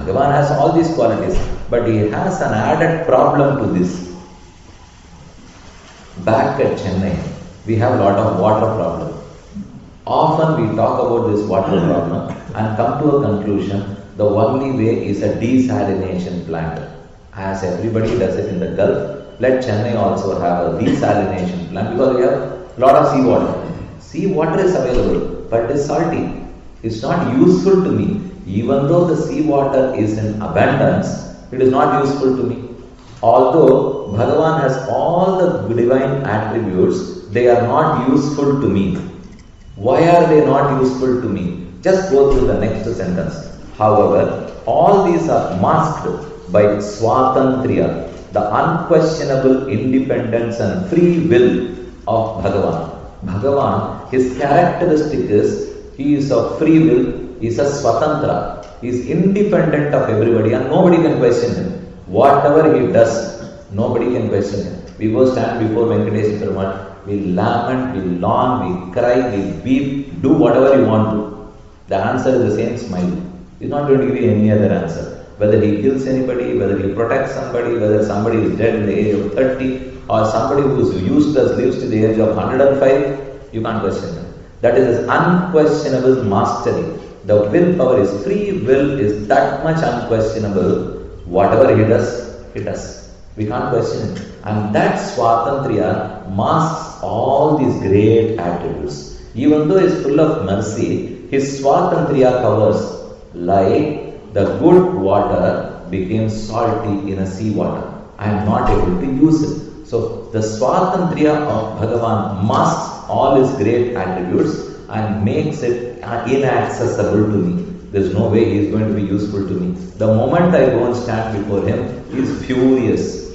Bhagavan has all these qualities, but he has an added problem to this. Back at Chennai, we have a lot of water problem. Often we talk about this water problem and come to a conclusion, the only way is a desalination plant. As everybody does it in the Gulf, let Chennai also have a desalination plant because we have a lot of seawater. Seawater is available, but it is salty. It's not useful to me. Even though the seawater is in abundance, it is not useful to me. Although Bhagavan has all the divine attributes, they are not useful to me. Why are they not useful to me? Just go through the next sentence. However, all these are masked by Swatantriya, the unquestionable independence and free will of Bhagavan. Bhagavan, his characteristic is, he is of free will, he is a Swatantra, he is independent of everybody and nobody can question him. Whatever he does, nobody can question him. We go stand before Venkatesh Perumal, we lament, we long, we cry, we weep, do whatever you want to. The answer is the same smile. He's not going to give you any other answer. Whether he kills anybody, whether he protects somebody, whether somebody is dead in the age of 30, or somebody who is useless lives to the age of 105, you can't question him. That is his unquestionable mastery. The willpower, his free will is that much unquestionable. Whatever he does, he does. We can't question it. And that Swatantriya masks all these great attributes. Even though he is full of mercy, his Swatantriya covers, like the good water became salty in a seawater. I am not able to use it. So the Swatantriya of Bhagavan masks all his great attributes and makes it inaccessible to me. There is no way he is going to be useful to me. The moment I go and stand before him, he is furious.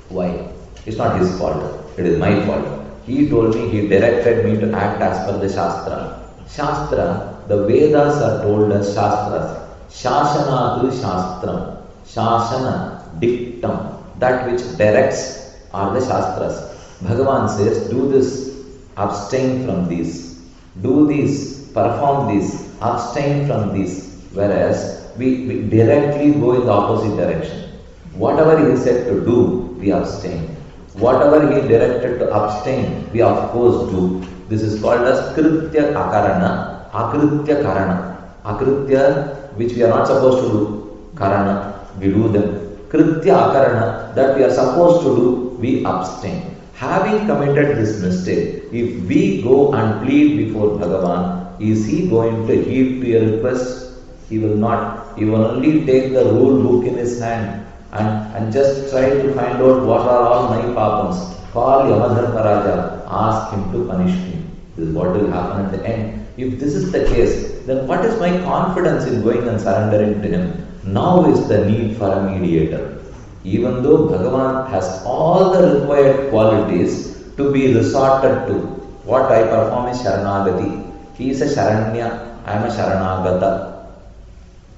Why? It's not his fault. It is my fault. He told me, he directed me to act as per the Shastra. Shastra, the Vedas are told as Shastras. Shashanadu Shastram. Shasana, dictum. That which directs are the Shastras. Bhagavan says, do this, abstain from these. Do this, perform this, abstain from this. Whereas we directly go in the opposite direction. Whatever he said to do, we abstain. Whatever he directed to abstain, we of course do. This is called as Kritya Akarana, Akritya Karana. Akritya, which we are not supposed to do, Karana, we do them. Kritya Akarana, that we are supposed to do, we abstain. Having committed this mistake, if we go and plead before Bhagavan, is he going to heed to your request? He will not. He will only take the rule book in his hand and just try to find out what are all my papams. Call Yamadharmaraja, ask him to punish me. This is what will happen at the end. If this is the case, then what is my confidence in going and surrendering to him? Now is the need for a mediator. Even though Bhagavan has all the required qualities to be resorted to, what I perform is Sharanagati. He is a Sharanya, I am a Sharanagata.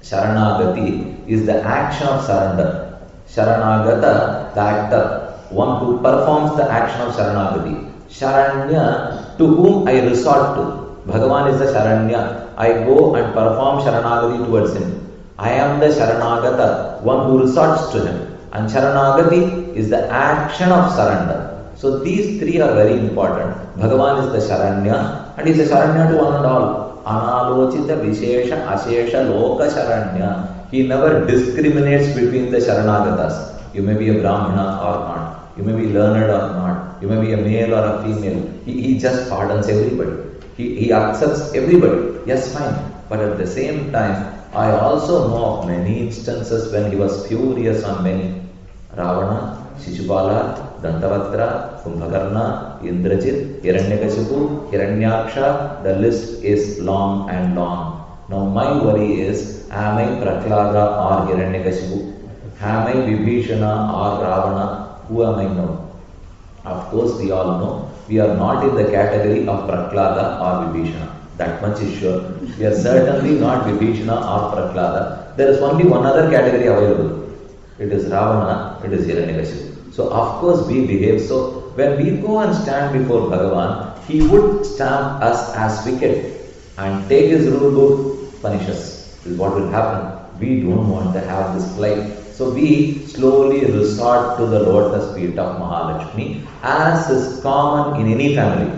Sharanagati is the action of surrender. Sharanagata, the actor, one who performs the action of Sharanagati. Sharanya, to whom I resort to. Bhagavan is the Sharanya. I go and perform Sharanagati towards him. I am the Sharanagata, one who resorts to him. And Sharanagati is the action of surrender. So these three are very important. Bhagavan is the Sharanya and he is a Sharanya to one and all. Analochita Vishesha Ashesha Loka Sharanya. He never discriminates between the Sharanagatas. You may be a Brahmana or not. You may be learned or not. You may be a male or a female. He just pardons everybody. He accepts everybody. Yes, fine. But at the same time, I also know of many instances when he was furious on many. Ravana, Shishupala, Dantavatra, Kumbhakarna, Indrajit, Hiranyakashipu, Hiranyaksha, the list is long and long. Now my worry is, am I Prahlada or Hiranyakashipu? Am I Vibhishana or Ravana? Who am I now? Of course we all know, we are not in the category of Prahlada or Vibhishana. That much is sure. We are certainly not Vibhishana or Prahlada. There is only one other category available. It is Ravana, it is Hiranyakashipu. So of course we behave so. When we go and stand before Bhagavan, he would stamp us as wicked and take his rule book, punish us. This is what will happen. We don't want to have this plight. So we slowly resort to the lotus feet of Mahalakshmi, as is common in any family.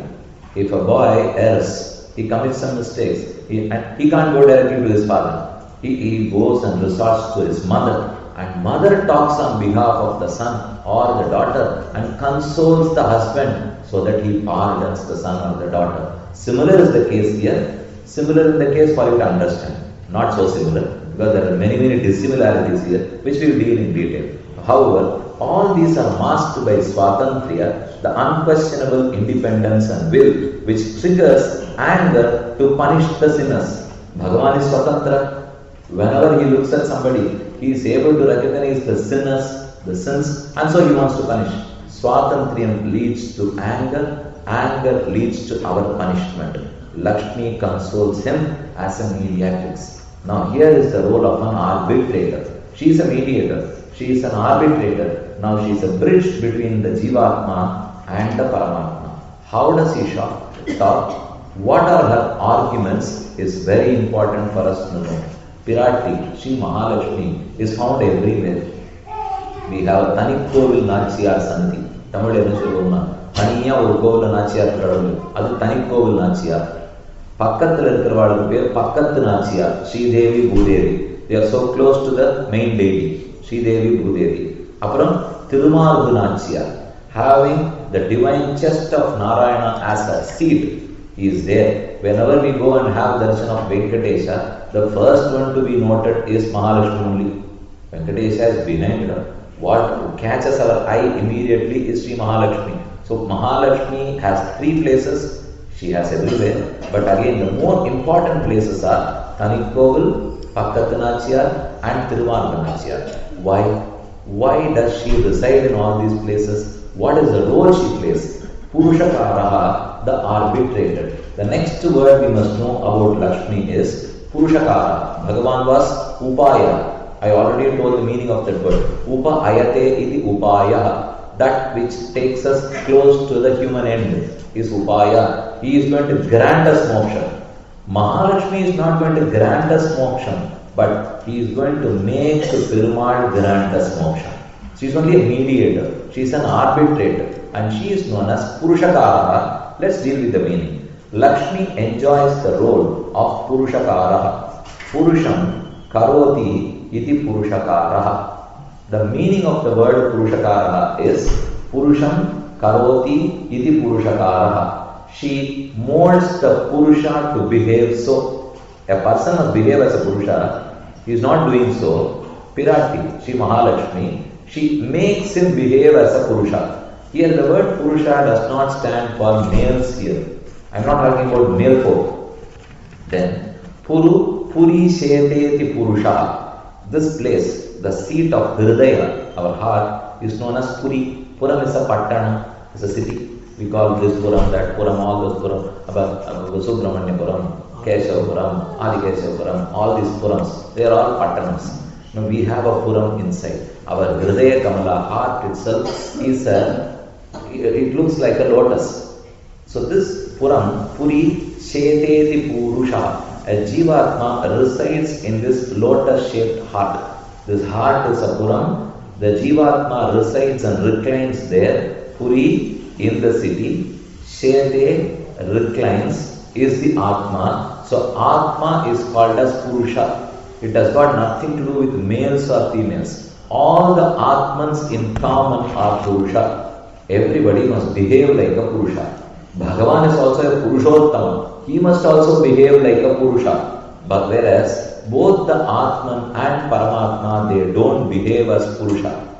If a boy errs, he commits some mistakes, he can't go directly to his father. He goes and resorts to his mother, and mother talks on behalf of the son or the daughter and consoles the husband so that he pardons the son or the daughter. Similar is the case here. Similar in the case for you to understand. Not so similar, because there are many dissimilarities here, which we will deal in detail. However, all these are masked by Swatantriya, the unquestionable independence and will, which triggers anger to punish the sinners. Bhagavan is Swatantra. Whenever he looks at somebody, he is able to recognize the sinners, the sins, and so he wants to punish. Swatantriyam leads to anger, anger leads to our punishment. Lakshmi consoles him as a mediatrix. Now here is the role of an arbitrator. She is a mediator. She is an arbitrator. Now she is a bridge between the Jivatma and the Paramatma. How does she talk? What are her arguments is very important for us to know. Pirati, Shri Mahalakshmi, is found everywhere. We have Tanikkovil Nachiyar Santi. Tamil என்ன சொல்லுவோம்னா தனியா ஒரு கோவில நாச்சியார் கடவுள், அது Tanikkovil Nachiyar. பக்கத்தில் இருக்கிறவாளுக்கு பேர் பக்கத்து Nachiyar, Sridevi Bhudevi. They are so close to the main deity, Sridevi Bhudevi. அப்புறம் திருமார்பு Nachiyar, having the divine chest of Narayana as a seat. He is there. Whenever we go and have darshan of Venkatesha, the first one to be noted is Mahalakshmi only. Venkatesha is behind her. What catches our eye immediately is Sri Mahalakshmi. So Mahalakshmi has three places. She has everywhere. But again, the more important places are Tanikkovil, Pakkathu Nachiyar and Thirumarga Nachiyar. Why? Why does she reside in all these places? What is the role she plays? Purushakaraha, the arbitrator. The next word we must know about Lakshmi is Purushakara. Bhagavan was Upaya. I already told the meaning of that word. Upa ayate iti upaya. That which takes us close to the human end is upaya. He is going to grant us moksha. Mahalakshmi is not going to grant us moksha, but he is going to make Perumal grant us moksha. She is only a mediator. She is an arbitrator, and she is known as Purushakara. Let's deal with the meaning. Lakshmi enjoys the role of Purushakara. Purusham karoti iti Purushakara. The meaning of the word Purushakara is Purusham karoti iti Purushakara. She molds the Purusha to behave so. A person must behave as a Purusha. He is not doing so. Pirati, Shri Mahalakshmi, she makes him behave as a Purusha. Here the word Purusha does not stand for males here. I am not talking about male folk. Then, Puri Sheteti Purusha. This place, the seat of Hridaya, our heart, is known as Puri. Puram is a Pattana, is a city. We call this Puram, that Puram, all those Puram, Subramanya Keshav Adikeshav, all these Purams, they are all Pattanas. Now we have a Puram inside. Our Hridaya Kamala heart itself is it looks like a lotus. So this Puram, Puri Sheteti Purusha, a Jivatma resides in this lotus-shaped heart. This heart is a Puram. The Jivatma resides and reclines there. Puri in the city. Shete reclines is the Atma. So Atma is called as Purusha. It has got nothing to do with males or females. All the Atmans in common are Purusha. Everybody must behave like a Purusha. Bhagavan is also a Purushottama. He must also behave like a Purusha. But whereas both the Atman and Paramatma, they don't behave as Purusha.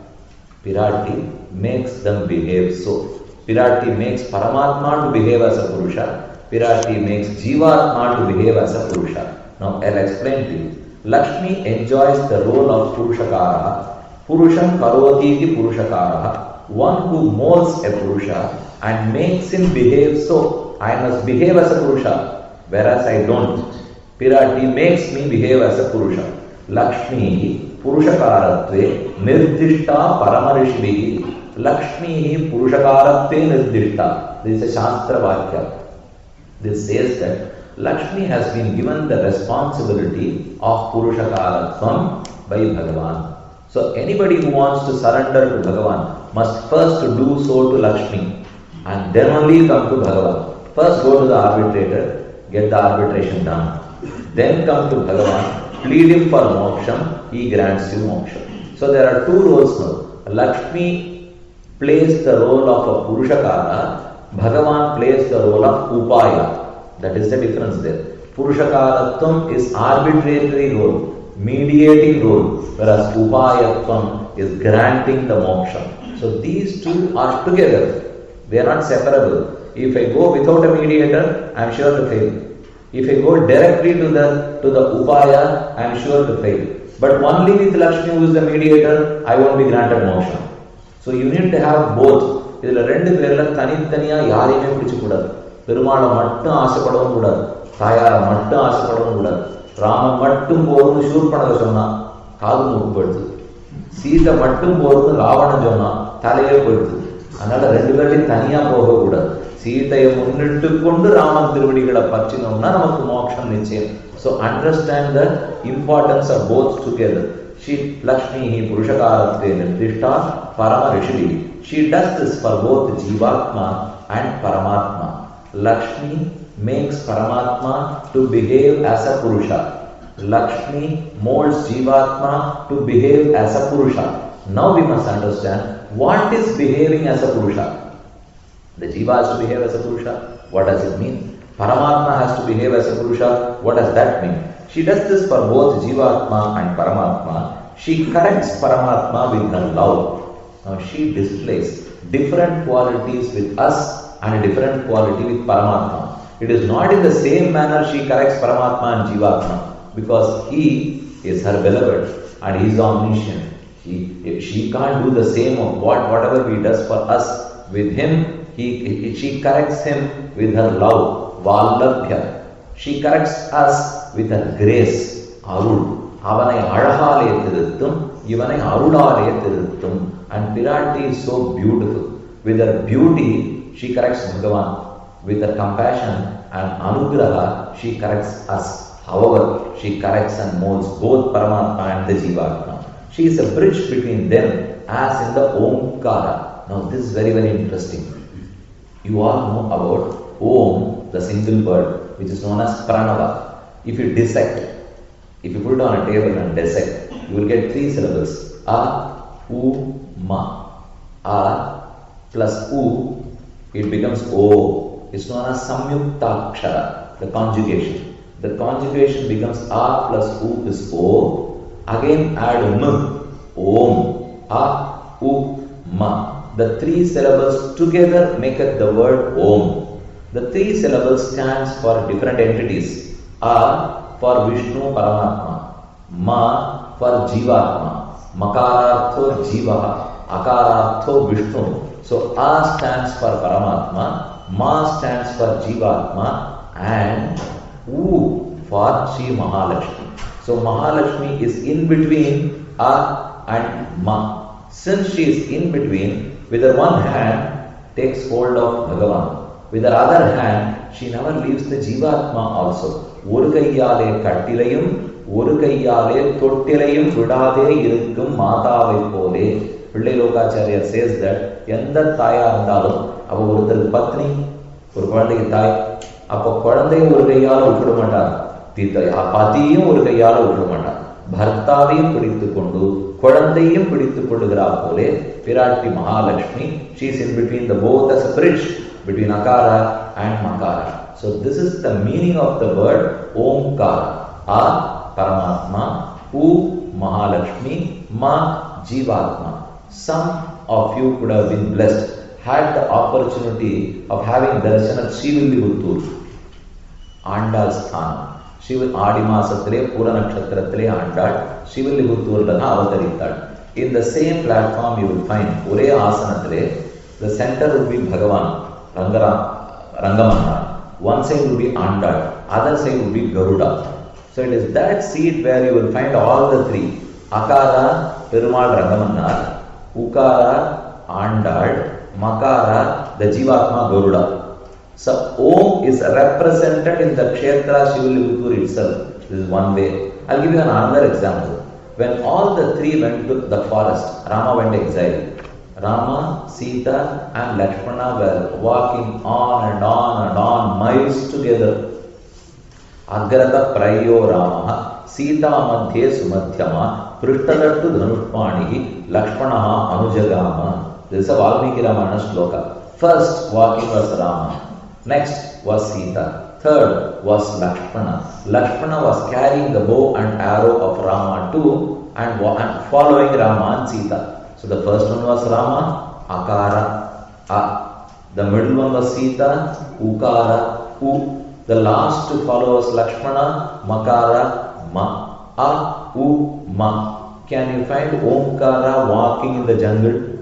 Pirati makes them behave so. Pirati makes Paramatma to behave as a Purusha. Pirati makes Jivatma to behave as a Purusha. Now I'll explain to you. Lakshmi enjoys the role of Purushakara. Purusham karoti iti Purushakara. One who molds a Purusha and makes him behave so. I must behave as a Purusha, whereas I don't. Pirati makes me behave as a Purusha. Lakshmi Purushakaratve Nirdishta Paramarishvihi. Lakshmi Purushakaratve Nirdishta. This is a Shastra Vakya. This says that Lakshmi has been given the responsibility of Purushakaratvam by Bhagavan. So anybody who wants to surrender to Bhagavan must first do so to Lakshmi and then only come to Bhagavan. First go to the arbitrator, get the arbitration done. Then come to Bhagavan, plead him for moksha, he grants you moksha. So there are two roles now. Lakshmi plays the role of a Purushakara, Bhagavan plays the role of Upaya. That is the difference there. Purushakaratvam is arbitrary role, mediating role, whereas Upayatvam is granting the moksha. So these two are together. They are not separable. If I go without a mediator, I am sure to fail. If I go directly to the Upaya, I am sure to fail. But only with Lakshmi who is the mediator, I won't be granted moksha. So you need to have both. இதில் ரெண்டு பேரில் தனித்தனியாக யாரையுமே பிடிச்சக்கூடாது. பெருமாளை மட்டும் ஆசைப்படவும் கூடாது, தாயாரை மட்டும் ஆசைப்படவும் கூடாது. ராமன் மட்டும் போதும்னு சூர்பனகை சொன்னான், காது மூக்கு போயிடுது. சீதை மட்டும் போதும்னு ராவணன் சொன்னான், தலையே போயிடுது. அதனால ரெண்டு பேரையும் தனியா போகக்கூடாது. சீதையை முன்னிட்டு கொண்டு ராமன் திருவடிகளை பற்றினோம்னா நமக்கு மோட்சம் நிச்சயம். So understand the importance of both together. She Lakshmi Purushakaratve Nirdishta Parama Rishidi. She does this for both Jivatma and Paramatma. Lakshmi makes Paramatma to behave as a Purusha. Lakshmi molds Jivatma to behave as a Purusha. Now we must understand what is behaving as a Purusha. The Jiva has to behave as a Purusha. What does it mean? Paramatma has to behave as a Purusha. What does that mean? She does this for both Jivatma and Paramatma. She corrects Paramatma with her love. Now she displays different qualities with us and a different quality with Paramatma. It is not in the same manner she corrects Paramatma and Jivatma, because he is her beloved and he is omniscient. She can't do the same of whatever he does for us. With him, she corrects him with her love, Vallabhya. She corrects us with her grace, Arul. Avanai Azhagale Tiruttum, Ivanai Arulale Tiruttum. And Pirati is so beautiful. With her beauty, she corrects Bhagavan. With her compassion and Anugraha, she corrects us. However, she corrects and molds both Paramatma and the Jivatma. She is a bridge between them, as in the Omkara. Now this is very, very interesting. You all know about Om, the single word, which is known as Pranava. If you dissect, if you put it on a table and dissect, you will get three syllables. A, U, Ma. A plus U, it becomes O. It's known as Samyuktakshara, the conjugation. The conjugation becomes A plus U is O. Again add M, Om. A, U, Ma. The three syllables together make up the word Om. The three syllables stands for different entities. A for Vishnu Paramatma, Ma for Jivatma, Makarartho Jiva, Akarartho Vishnu. So A stands for Paramatma, Ma stands for Jivatma, and U for Sri Mahalakshmi. So Mahalakshmi is in between A and Ma. Since she is in between, with her one hand takes hold of Bhagavan. With her other hand, she never leaves the Jivatma also. ஒரு கையாலே கட்டிலையும் ஒரு கையாலே தொட்டிலையும் விடாதே இருக்கும் மாதாவை போலே. பிள்ளை Lokacharyar says that எந்த தாயா இருந்தாலும் அவ ஒருத்தருக்கு பத்னி, ஒரு குழந்தைக்கு தாய், அப்போ குழந்தையும் ஒரு கையால விட்டுட மாட்டார், பதியும் ஒரு கையால விட்டுட மாட்டார். பர்த்தாவையும் பிடித்துக் கொண்டு குழந்தையும் பிடித்துக் கொள்ளுகிறார் போலே பிராட்டி Mahalakshmi. she is in between the both as a bridge between Akara and Makara. So this is the meaning of the word Omkara. A Paramatma, U Mahalakshmi, Ma Jivatma. Some of you could have been blessed, had the opportunity of having darshan at Srivilliputturu, Andal Sthanam. ஆடி மாசத்திலே பூர நட்சத்திரத்திலே ஆண்டாள் ஸ்ரீவில்லிபுத்தூர்ல தான் அவதரித்தாள். In the same platform you will find, ஒரே ஆசனத்திலே, the center will be Bhagavan, Rangamanna. One side will be Andal, other side will be Garuda. So it is that seat where you will find all the three. Akara, Perumal Rangamanna, Ukara, Andal, Makara, the Jivatma Garuda. So Om is represented in the Kshetra Shivalipur itself. This is one way. I'll give you another example. When all the three went to the forest, Rama went exile. Rama, Sita and Lakshmana were walking on and on and on, miles together. Agrata Prayo Rama, Sita Madhye Sumadhyama, Prishtadattu Dhanushpanihi, Lakshmanaha Anujagama. This is a Valmiki Ramana shloka. First walking was Rama, next was Sita, third was Lakshmana. Lakshmana was carrying the bow and arrow of Rama too and following Rama and Sita. So the first one was Rama, Akara, A. The middle one was Sita, Ukara, U. The last to follow was Lakshmana, Makara, Ma. A, U, Ma. Can you find Omkara walking in the jungle?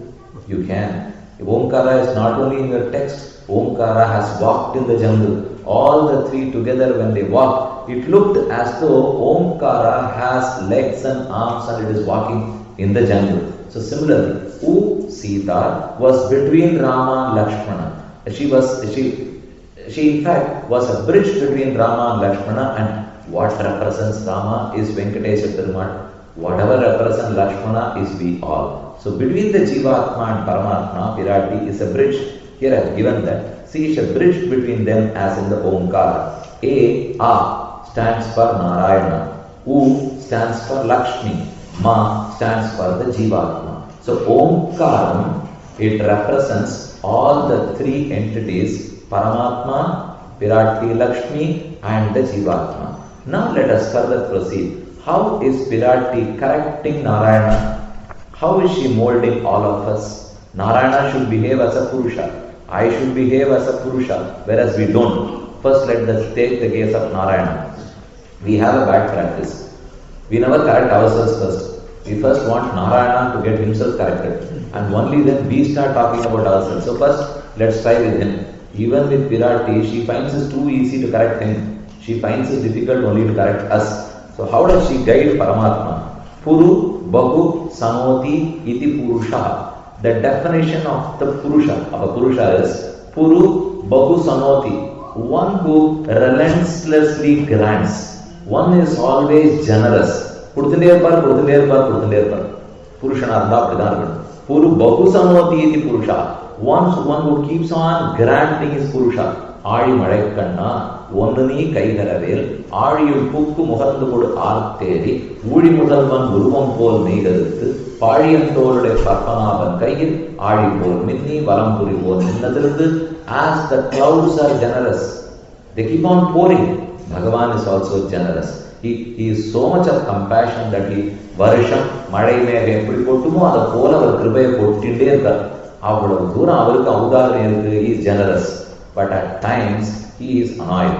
You can. Omkara is not only in your text, Omkara has walked in the jungle. All the three together when they walked, it looked as though Omkara has legs and arms and it is walking in the jungle. So similarly, U, Sita was between Rama and Lakshmana. She in fact was a bridge between Rama and Lakshmana, and what represents Rama is Venkatesha Perumal. Whatever represents Lakshmana is we all. So between the Jivatma and Paramatma, Virati is a bridge. Here I have given that. See, it's a bridge between them as in the Omkara. A stands for Narayana. U stands for Lakshmi. Ma stands for the Jivatma. So Omkaram, it represents all the three entities, Paramatma, Virati Lakshmi and the Jivatma. Now let us further proceed. How is Virati correcting Narayana? How is she molding all of us? Narayana should behave as a Purusha. I should behave as a Purusha, whereas we don't. First let us take the case of Narayana. We have a bad practice. We never correct ourselves first. We first want Narayana to get himself corrected. And only then we start talking about ourselves. So first, let's try with him. Even with Virati, she finds it too easy to correct him. She finds it difficult only to correct us. So how does she guide Paramatma? Puru, Bahu, Samoti, Iti Purusha. The definition of the Purusha, of a Purusha is Puru, Bahu, Samoti. One who relentlessly grants. One is always generous. Puru Bahu Samoti iti Purusha. One who keeps on granting his Purusha. Adi Madaikanna, Ondani Kaigaravel, Adi Pukku Muhandukud Arteri, Udi Mudalvan Guruvam Pol Megadit, Padi and Tolde Parpanavan Kaigir, Adi Pol Minni, Valampuri Pol Minnadirud. As the clouds are generous, they keep on pouring. Bhagavan is also generous. He is so much of compassion that he Varisham, Madai Mege, Puripotumo, the whole of Kribe Potindeka, Avadu Dura, Avalka Udar, he is generous. But at times he is annoyed.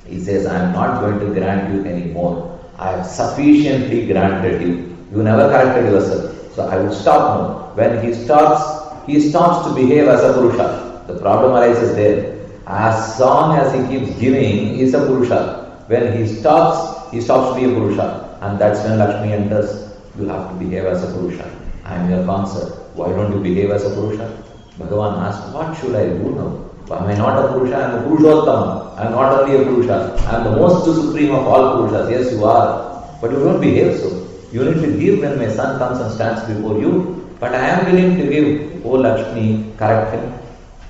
He says, I am not going to grant you anymore. I have sufficiently granted you. You never corrected yourself. So I will stop now. When he stops to behave as a Purusha. The problem arises there. As long as he keeps giving, he is a Purusha. When he stops to be a Purusha. And that's when Lakshmi enters. You have to behave as a Purusha. I am your consort. Why don't you behave as a Purusha? Bhagavan asked, what should I do now? Am I not a Purusha? I am a Purushottama. I am not only a Purusha. I am the most supreme of all Purushas. Yes, you are. But you don't behave so. You need to give when my son comes and stands before you. But I am willing to give. Oh Lakshmi, correct him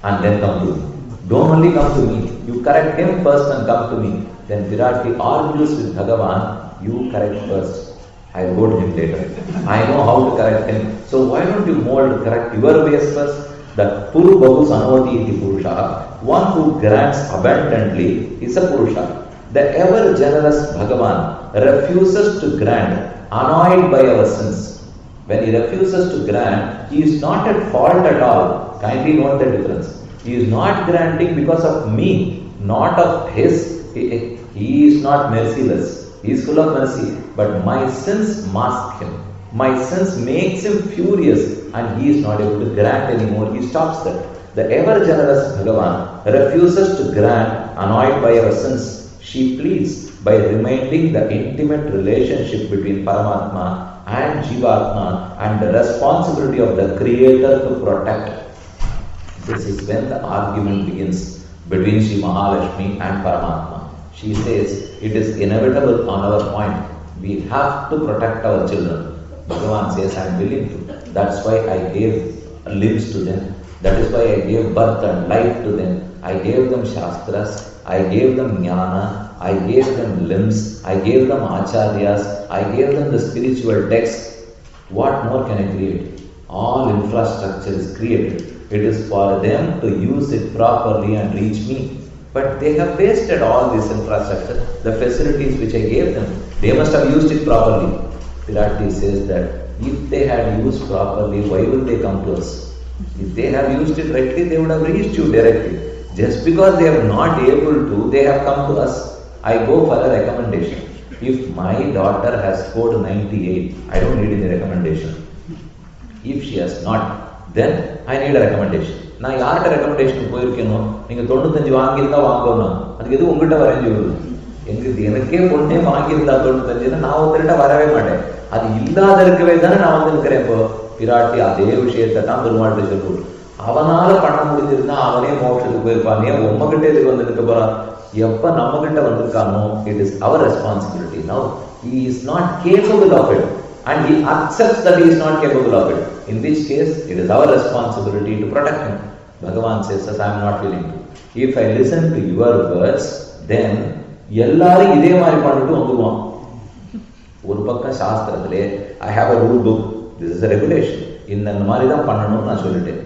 and then come to me. Don't only come to me. You correct him first and come to me. Then Virati argues with Bhagavan. You correct first. I will go to him later. I know how to correct him. So why don't you correct your ways first? The Puru Bahu Sanavati iti Purusha, one who grants abundantly is a Purusha. The ever generous Bhagavan refuses to grant, annoyed by our sins. When he refuses to grant, he is not at fault at all. Kindly note the difference. He is not granting because of me, not of his. He is not merciless. He is full of mercy. But my sins mask him. My sins makes him furious and he is not able to grant anymore. He stops that. The ever generous Bhagavan refuses to grant, annoyed by our sins. She pleads by reminding the intimate relationship between Paramatma and Jivatma and the responsibility of the Creator to protect. This is when the argument begins. between Sri Mahalakshmi and Paramatma. She says it is inevitable on our point. We have to protect our children. Bhagavan says, I am willing to. That's why I gave limbs to them. That is why I gave birth and life to them. I gave them shastras. I gave them jnana. I gave them limbs. I gave them acharyas. I gave them the spiritual texts. What more can I create? All infrastructure is created. It is for them to use it properly and reach me. But they have wasted all this infrastructure, the facilities which I gave them. They must have used it properly. Pirati says that if they had used properly, why would they come to us? If they have used it rightly, they would have reached you directly. Just because they are not able to, they have come to us. I go for a recommendation. If my daughter has scored 98, I don't need any recommendation. If she has not, then I need a recommendation. நான் யார்கிட்ட recommendation போயிருக்கேனோ நீங்கள் 95 வாங்கியிருந்தா வாங்கணும், அதுக்கு எது உங்கள்கிட்ட வரைஞ்சி வருது. எனக்கே பொண்ணே வாங்கியிருந்தா 95, நான் ஒருத்தர்கிட்ட வரவே மாட்டேன். அது இல்லாத இருக்கவே தானே நான் வந்து இருக்கிறேன். இப்போ பிராட்டி அதே விஷயத்தை தான் பெருமாள்கிட்ட சொல்லுவோம். அவனால பண்ண முடிஞ்சிருந்தா அவனே மோட்சத்துக்கு போயிருப்பான். ஏன் உம்மகிட்ட எதுக்கு வந்து நிற்க போறான்? எப்ப நம்ம கிட்ட வந்திருக்கானோ, it is our responsibility. Now he is not capable of it and he accepts that he is not capable of it, in which case it is our responsibility to protect him. Bhagavan says, I am not willing to. If I listen to your words, then எல்லாரும் இதே மாதிரி பண்ணிட்டு வந்துடுவோம். ஒரு பக்கம் சாஸ்திரத்திலே I have a rule book, this is a regulation, இந்த மாதிரி தான் பண்ணணும்னு நான் சொல்லிட்டேன்.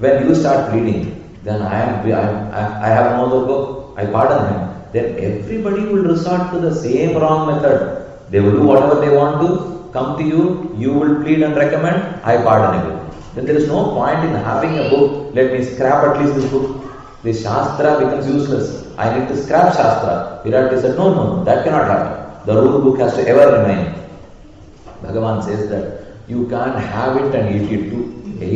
When you start pleading, then I have no other book, I pardon him. Then everybody will resort to the same wrong method. They will do whatever they want to, come to you, you will plead and recommend, I pardon you. Then there is no point in having a book. Let me scrap at least this book. The Shastra becomes useless. I need to scrap Shastra. Virati said, no, that cannot happen. The rule book has to ever remain. Bhagavan says that you can't have it and eat it too.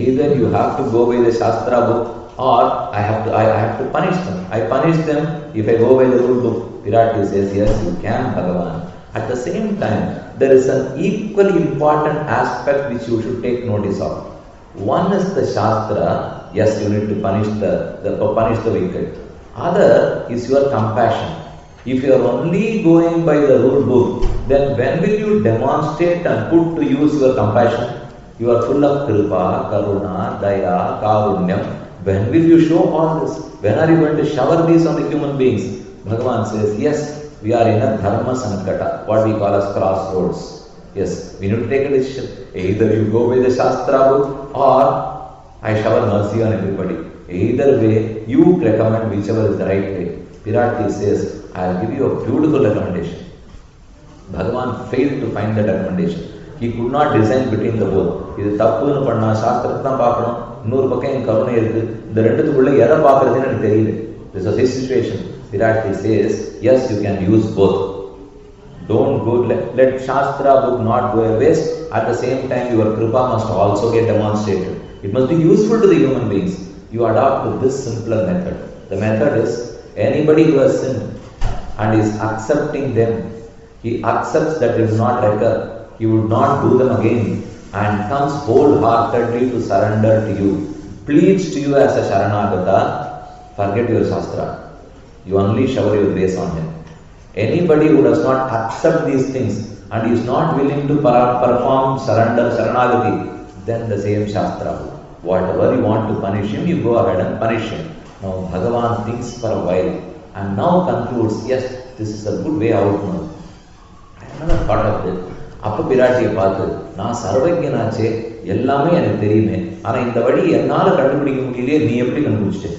Either you have to go by the Shastra book, or I have to punish them. I punish them if I go by the rule book. Virati says, yes, you can, Bhagavan. At the same time, there is an equally important aspect which you should take notice of. One is the Shastra. Yes, you need to punish the wicked. Other is your compassion. If you are only going by the rule book, then when will you demonstrate and put to use your compassion? You are full of kripa, karuna, daya, karunyam. When will you show all this? When are you going to shower these on the human beings? Bhagavan says, yes, we are in a dharma sankata, what we call as crossroads. Yes, we need to take a decision. Either you go by the Shastra book, or I shower mercy on everybody. Either way, you recommend whichever is the right way. Pirati says, I will give you a beautiful recommendation. Bhagavan failed to find that recommendation. He could not design between the both. இது தப்புன்னு பண்ணா சாஸ்திரத்தை தான் பார்க்கணும், இன்னொரு பக்கம் என் கருணை இருக்கு, இந்த ரெண்டுத்துக்குள்ள எதை பார்க்கறதுன்னு எனக்கு தெரியல. This is his situation. Virati says, yes, you can use both. Don't go, let Shastra book not go a waste. At the same time, your kripa must also get demonstrated. It must be useful to the human beings. You adopt this simpler method. The method is, anybody who has sinned and is accepting them, he accepts that it will not recur, he would not do them again, and comes wholeheartedly to surrender to you, pleads to you as a Sharanagata, forget your Shastra. You only shower your grace on him. Anybody who does not accept these things and is not willing to perform surrender, Sharanagati, then the same Shastra. Whatever you want to punish him, you go ahead and punish him. Now Bhagavan thinks for a while and now concludes, yes, this is a good way out now. I have never thought of it. அப்போ பிராட்டியை பார்த்து, நான் சர்வஜனாச்சே, எல்லாமே எனக்கு தெரியுமே, ஆனால் இந்த வழி என்னால் கண்டுபிடிக்க முடியலையே, நீ எப்படி கண்டுபிடிச்சிட்டே?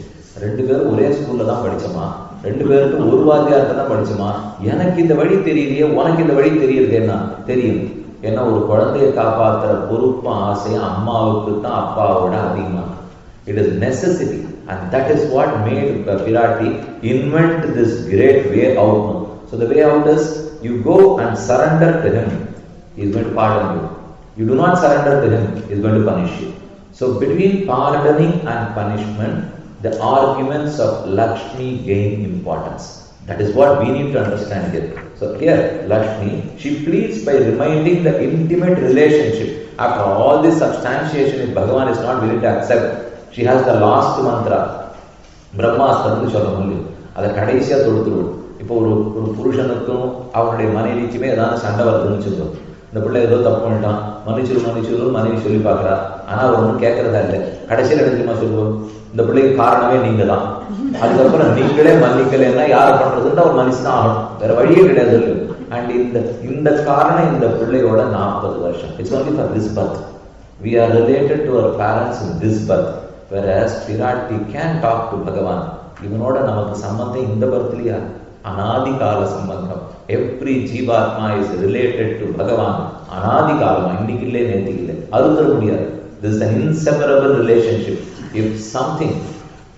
2 பேரும் ஒரே ஸ்கூலில் தான் படித்தோமா, 2 பேருக்கும் ஒரு வாத்தியார்கிட்ட தான் படித்தோமா, எனக்கு இந்த வழி தெரியலையே, உனக்கு இந்த வழி தெரியறது என்ன தெரியும்? ஏன்னா ஒரு குழந்தையை காப்பாற்றுற பொறுப்பு ஆசை அம்மாவுக்கு தான் அப்பாவோட அதிகமாக. It is necessity, and that is what made Pirati invent this great way out now. So the way out is, you go and surrender to him, he is going to pardon you. You do not surrender to him, he is going to punish you. So between pardoning and punishment, the arguments of Lakshmi gain importance. That is what we need to understand here. So here, Lakshmi, she pleads by reminding the intimate relationship. After all this substantiation, if Bhagavan is not willing to accept, she has the last mantra. பிரம்மாஸ்திரம்னு சொல்ல முடியும். அதை கடைசியாக தொடுத்துருவோம். இப்போ ஒரு புருஷனுக்கும் அவனுடைய மனைவிக்குமே ஏதாவது சண்டை வருதுன்னு சொல்லுவோம். இந்த பிள்ளை ஏதோ தப்பு பண்ணிட்டான், மன்னிச்சிரு மனைவி சொல்லி பார்க்குறா. ஆனால் அவர் ஒன்றும் கேட்கறதா இல்லை. கடைசியில் எடுத்துமா சொல்லுவோம், இந்த பிள்ளைக்கு காரணமே நீங்க தான். அதுக்கப்புறம் நீங்களே மன்னிக்கலைன்னா யாரை பண்றதுன்னு அவர் மனுஷன் ஆகணும், வேற வழியே கிடையாது. அண்ட் இந்த காரணம் இந்த பிள்ளையோட 40 வருஷம். It's only for this birth. We are related to our parents in this birth. Whereas Pirati can talk to Bhagavan. இவனோட நமக்கு சம்பந்தம் இந்த பர்த்லியா, அனாதி கால சம்பந்தம். எவ்ரி ஜீவாத்மா இஸ் ரிலேட்டட் டு பகவான் அனாதி காலமா, இன்னைக்கு இல்லை நேற்றுக்கு இல்லை, அது தர முடியாது. This is an inseparable relationship. If something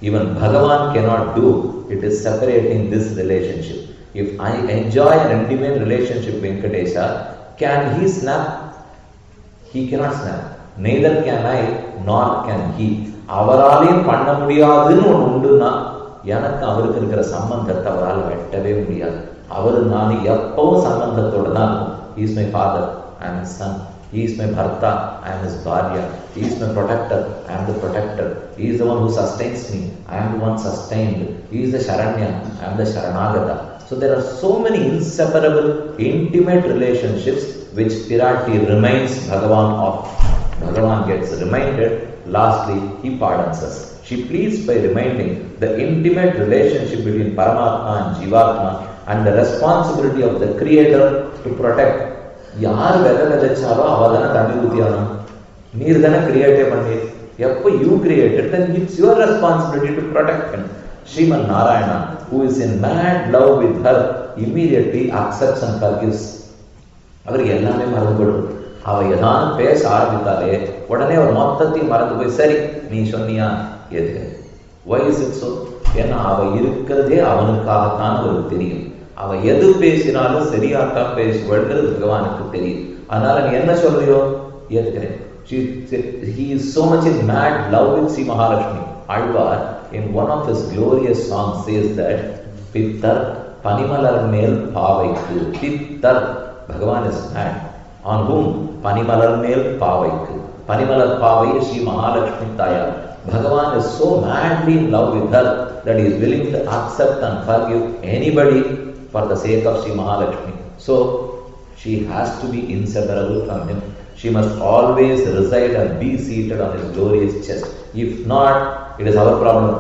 even Bhagavan cannot do, it is separating this relationship. If I enjoy an intimate relationship with Venkatesha, can he snap? He cannot snap. Neither can I, nor can he. அவராலையும் பண்ண முடியாதுன்னு ஒன்று உண்டுன்னா, எனக்கு அவருக்கு இருக்கிற சம்பந்தத்தை அவரால் வெட்டவே முடியாது. அவரு நான் எப்பவும் சம்பந்தத்தோட தான் இருக்கும். He is my father, I am his son. He is my bharta, I am his bharya. He is my protector, I am the protector. He is the one who sustains me, I am the one sustained. He is the Sharanya, I am the Sharanagata. So there are so many inseparable, intimate relationships which Pirati reminds Bhagavan of. Bhagavan gets reminded. Lastly, he pardons us. She pleads by reminding the intimate relationship between Paramatma and Jivatma and the responsibility of the Creator to protect. யார் விதைச்சாலும் அவ தானே தண்ணி ஊத்தியானும், நீர் தானே கிரியேட்டே பண்ணி. எப்போ you created, then it's your responsibility to protect him. Sriman Narayana, who is in mad love with her, immediately accepts and forgives. அவருக்கு எல்லாமே மறந்து போடும். அவ ஏதாவது பேச ஆரம்பித்தாலே உடனே அவர் மொத்தத்தையும் மறந்து போய், சரி நீ சொன்னியா எது, why is it so? ஏன்னா அவ இருக்கிறதே அவனுக்காகத்தான் அவருக்கு தெரியும். அவ எது பேசினாலும் சரியாத்தான் பேசுவதுங்கிறது பகவானுக்கு தெரியும். அதனால நீ என்ன சொல்றியோ ஏற்கிறேன். He is so much in mad love with Sri Mahalakshmi. Alvar in one of his glorious songs says that Pittar Panimalar Mel Pavaikku. Pittar, Bhagavan is mad. On whom? Panimalar Mel Pavaikku. Panimalar Pavai is Sri Mahalakshmi Tayar. Bhagavan is so madly in love with her that he is willing to accept and forgive anybody for the sake of Sri Mahalakshmi. So she has to be inseparable from him. She must always reside and be seated on his glorious chest. If not, it is our problem.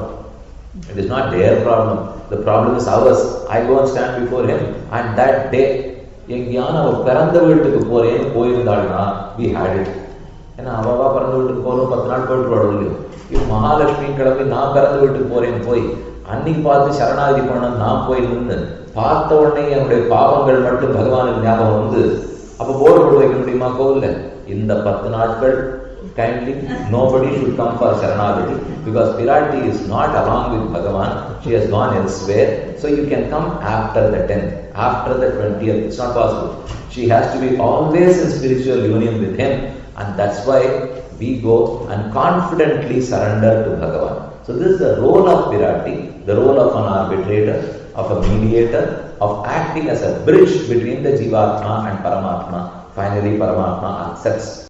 It is not their problem. The problem is ours. I go and stand before him, and that day, எங்கேயான அவர் பிறந்த வீட்டுக்கு போறேன்னு போயிருந்தாள்னா we had it. ஏன்னா அவவா பிறந்த வீட்டுக்கு போகிறோம் 10 நாள் போயிட்டு போடலையோ. இப்போ மகாலட்சுமி கிளம்பி நான் பிறந்த வீட்டுக்கு போறேன்னு போய் அன்னைக்கு பார்த்து சரணாகதி பண்ண நான் போய் நின்று பார்த்த உடனே என்னுடைய பாவங்கள் மட்டும் பகவானுக்கு ஞாபகம் வந்து அப்போ போர்டு போட்டு வைக்க முடியுமா கோவில்ல? இந்த 10 நாட்கள் kindly nobody should come for Sharanagati because Pirati is not along with Bhagavan. She has gone elsewhere. So you can come after the 10th, after the 20th. It's not possible. She has to be always in spiritual union with him, and that's why we go and confidently surrender to Bhagavan. So this is the role of Pirati, the role of an arbitrator, of a mediator, of acting as a bridge between the Jivatma and Paramatma. Finally, Paramatma accepts